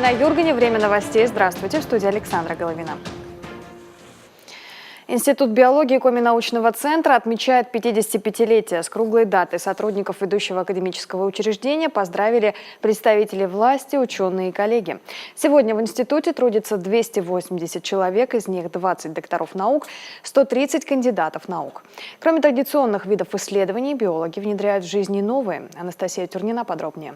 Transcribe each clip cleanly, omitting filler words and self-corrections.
на Юргане. Время новостей. Здравствуйте. В студии Александра Головина. Институт биологии Коми-научного центра отмечает 55-летие. С круглой датой сотрудников ведущего академического учреждения поздравили представители власти, ученые и коллеги. Сегодня в институте трудится 280 человек, из них 20 докторов наук, 130 кандидатов наук. Кроме традиционных видов исследований, биологи внедряют в жизни новые. Анастасия Тюрнина подробнее.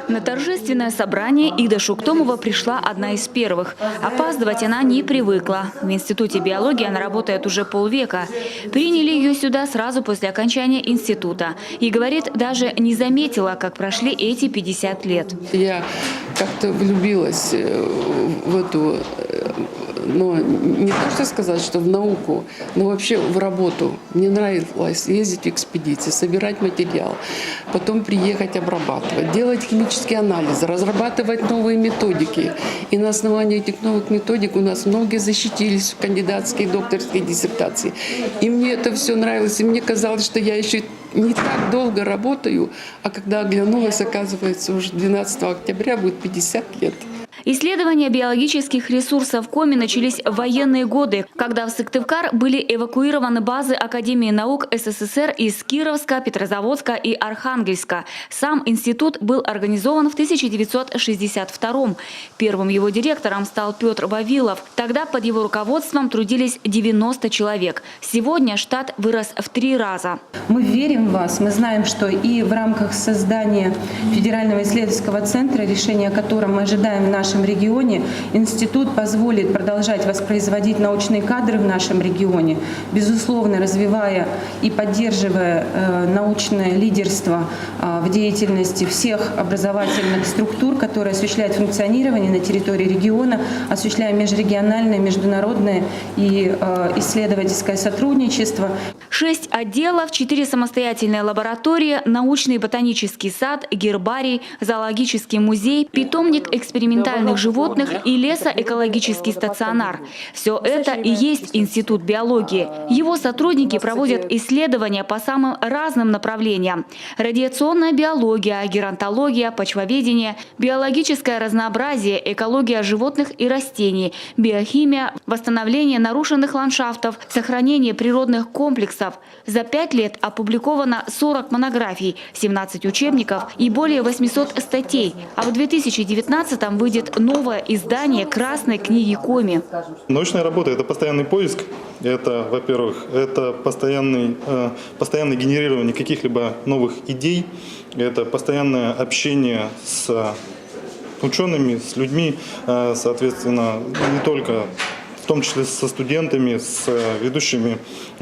На торжественное собрание Ида Шуктомова пришла одна из первых. Опаздывать она не привыкла. В Институте биологии она работает уже полвека. Приняли ее сюда сразу после окончания института. И, говорит, даже не заметила, как прошли эти 50 лет. Я как-то влюбилась в эту, но не то что сказать, что в науку, но вообще в работу. Мне нравилось ездить в экспедиции, собирать материал, потом приехать обрабатывать, делать химические анализы, разрабатывать новые методики. И на основании этих новых методик у нас многие защитились в кандидатской и докторской диссертации. И мне это все нравилось, и мне казалось, что я еще не так долго работаю, а когда оглянулась, оказывается, уже 12 октября будет 50 лет. Исследования биологических ресурсов Коми начались в военные годы, когда в Сыктывкар были эвакуированы базы Академии наук СССР из Кировска, Петрозаводска и Архангельска. Сам институт был организован в 1962-м. Первым его директором стал Петр Вавилов. Тогда под его руководством трудились 90 человек. Сегодня штат вырос в 3 раза. Мы верим в вас. Мы знаем, что и в рамках создания Федерального исследовательского центра, решение о котором мы ожидаем в нашем регионе, институт позволит продолжать воспроизводить научные кадры в нашем регионе, безусловно, развивая и поддерживая научное лидерство в деятельности всех образовательных структур, которые осуществляют функционирование на территории региона, осуществляя межрегиональное, международное и исследовательское сотрудничество. 6 отделов, 4 самостоятельные лаборатории, научный ботанический сад, гербарий, зоологический музей, питомник экспериментальных животных и лесоэкологический стационар. Все это и есть Институт биологии. Его сотрудники проводят исследования по самым разным направлениям. Радиационная биология, геронтология, почвоведение, биологическое разнообразие, экология животных и растений, биохимия, восстановление нарушенных ландшафтов, сохранение природных комплексов. За 5 лет опубликовано 40 монографий, 17 учебников и более 800 статей. А в 2019-м выйдет новое издание Красной книги Коми. Научная работа – это постоянный поиск. Это, во-первых, это постоянное генерирование каких-либо новых идей. Это постоянное общение с учеными, с людьми, соответственно, не только, в том числе со студентами, с ведущими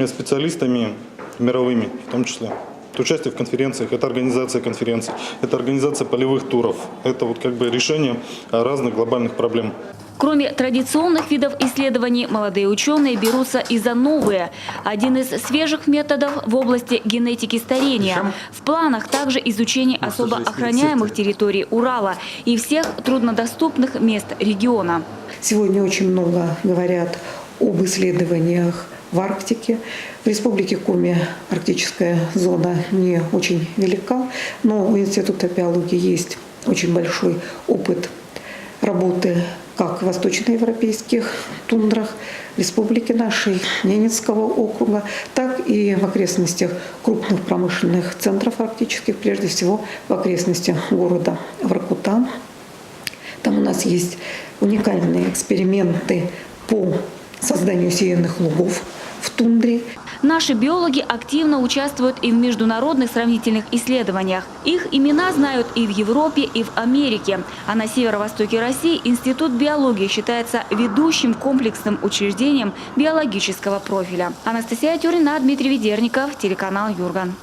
специалистами мировыми, в том числе. Это участие в конференциях, это организация конференций, это организация полевых туров. Это вот как бы решение разных глобальных проблем. Кроме традиционных видов исследований, молодые ученые берутся и за новые. Один из свежих методов в области генетики старения. В планах также изучение особо охраняемых территорий Урала и всех труднодоступных мест региона. Сегодня очень много говорят об исследованиях в Арктике. В Республике Коми арктическая зона не очень велика, но у Института биологии есть очень большой опыт работы как в восточноевропейских тундрах республики нашей, Ненецкого округа, так и в окрестностях крупных промышленных центров арктических, прежде всего в окрестностях города Воркута. Там у нас есть уникальные эксперименты по созданию сеянных лугов в тундре. Наши биологи активно участвуют и в международных сравнительных исследованиях. Их имена знают и в Европе, и в Америке. А на северо-востоке России Институт биологии считается ведущим комплексным учреждением биологического профиля. Анастасия Тюрнина, Дмитрий Ведерников, телеканал Юрган.